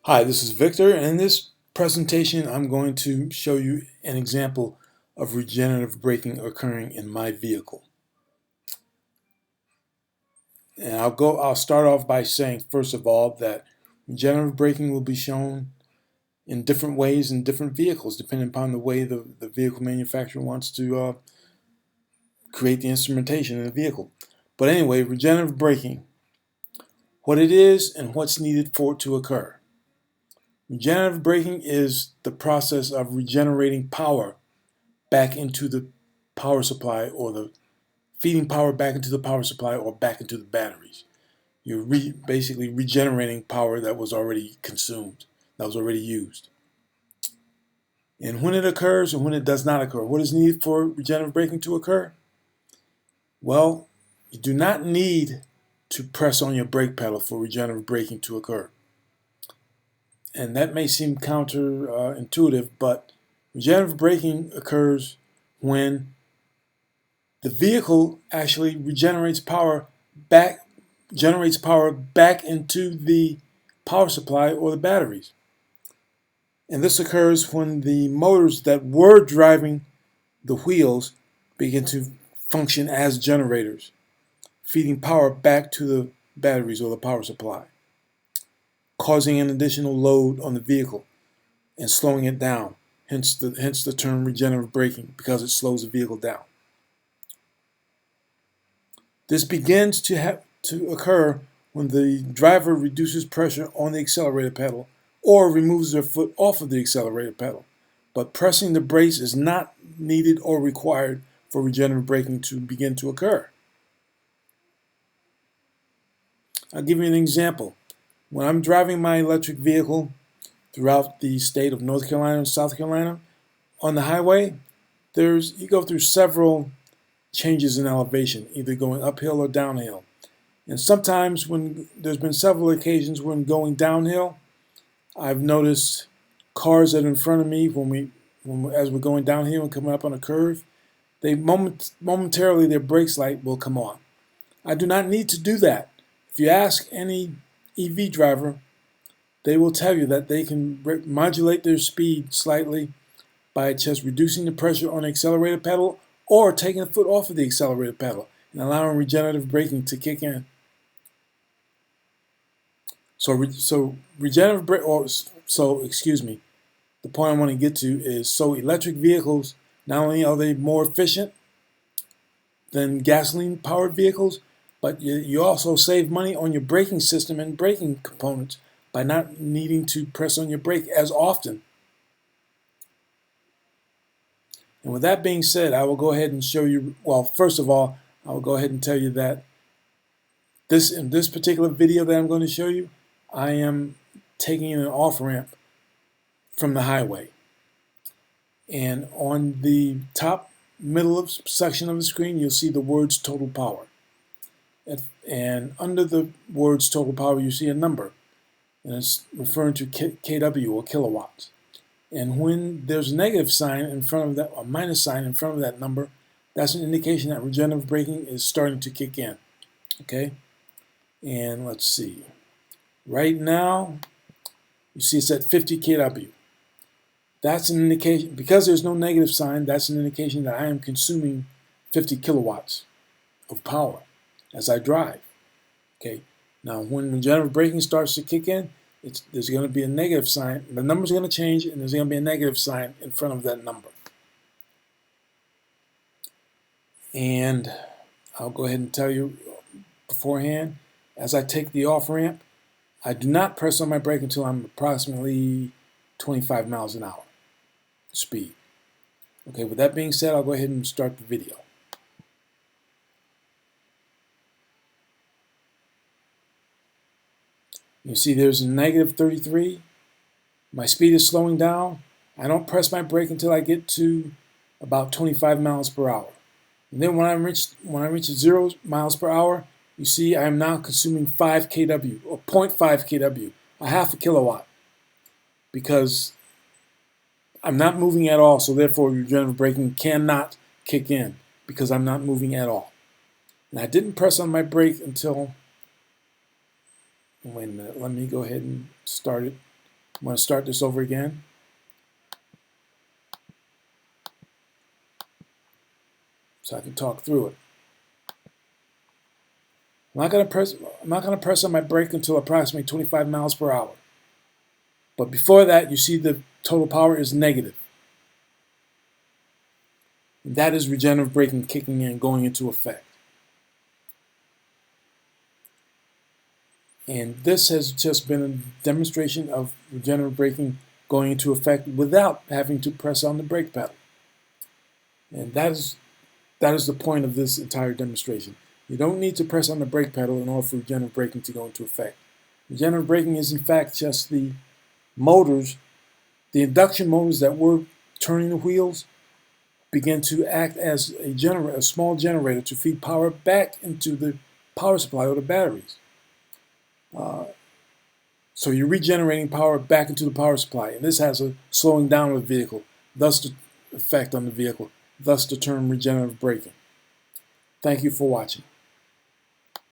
Hi, this is Victor, and in this presentation I'm going to show you an example of regenerative braking occurring in my vehicle. And I'll start off by saying, first of all, that regenerative braking will be shown in different ways in different vehicles, depending upon the way the vehicle manufacturer wants to create the instrumentation in the vehicle. But anyway, regenerative braking, what it is and what's needed for it to occur. Regenerative braking is the process of regenerating power back into the power supply, or the feeding power back into the power supply or back into the batteries. You're basically regenerating power that was already consumed, that was already used. And when it occurs and when it does not occur, what is needed for regenerative braking to occur? Well, you do not need to press on your brake pedal for regenerative braking to occur. And that may seem counterintuitive, but regenerative braking occurs when the vehicle actually generates power back into the power supply or the batteries. And this occurs when the motors that were driving the wheels begin to function as generators, feeding power back to the batteries or the power supply, causing an additional load on the vehicle and slowing it down. Hence the term regenerative braking, because it slows the vehicle down. This begins to occur when the driver reduces pressure on the accelerator pedal or removes their foot off of the accelerator pedal. But pressing the brakes is not needed or required for regenerative braking to begin to occur. I'll give you an example. When I'm driving my electric vehicle throughout the state of North Carolina and South Carolina, on the highway, you go through several changes in elevation, either going uphill or downhill. And sometimes, when there's been several occasions when going downhill, I've noticed cars that are in front of me as we're going downhill and coming up on a curve, momentarily their brakes light will come on. I do not need to do that. If you ask any EV driver, they will tell you that they can modulate their speed slightly by just reducing the pressure on the accelerator pedal or taking the foot off of the accelerator pedal and allowing regenerative braking to kick in. The point I want to get to is, electric vehicles, not only are they more efficient than gasoline-powered vehicles, but you also save money on your braking system and braking components by not needing to press on your brake as often. And with that being said, I will go ahead and show you, well, first of all, I will go ahead and tell you that in this particular video that I'm going to show you, I am taking an off-ramp from the highway. And on the top middle section of the screen, you'll see the words total power. And under the words total power, you see a number. And it's referring to kW, or kilowatts. And when there's a negative sign in front of that, or minus sign in front of that number, that's an indication that regenerative braking is starting to kick in. Okay? And let's see. Right now, you see it's at 50 kW. That's an indication, because there's no negative sign, that's an indication that I am consuming 50 kilowatts of power as I drive. Okay. Now, when regenerative braking starts to kick in, there's going to be a negative sign. The number's going to change, and there's going to be a negative sign in front of that number. And I'll go ahead and tell you beforehand, as I take the off-ramp, I do not press on my brake until I'm approximately 25 miles an hour speed. Okay, with that being said, I'll go ahead and start the video. You see there's a negative 33. My speed is slowing down. I don't press my brake until I get to about 25 miles per hour. And then when I reach 0 miles per hour, you see I am now consuming 5 kW, or 0.5 kW, a half a kilowatt, because I'm not moving at all, so therefore regenerative braking cannot kick in, because I'm not moving at all. And I didn't press on my brake until, wait a minute, let me go ahead and start it I'm going to start this over again. So I can talk through it. I'm not going to press on my brake until approximately 25 miles per hour. But before that, you see the total power is negative. And that is regenerative braking kicking in, going into effect. And this has just been a demonstration of regenerative braking going into effect without having to press on the brake pedal. And that is the point of this entire demonstration. You don't need to press on the brake pedal in order for regenerative braking to go into effect. Regenerative braking is in fact just the motors, the induction motors that were turning the wheels begin to act as a small generator to feed power back into the power supply or the batteries. So you're regenerating power back into the power supply, and this has a slowing down of the vehicle, thus the effect on the vehicle, thus the term regenerative braking. Thank you for watching.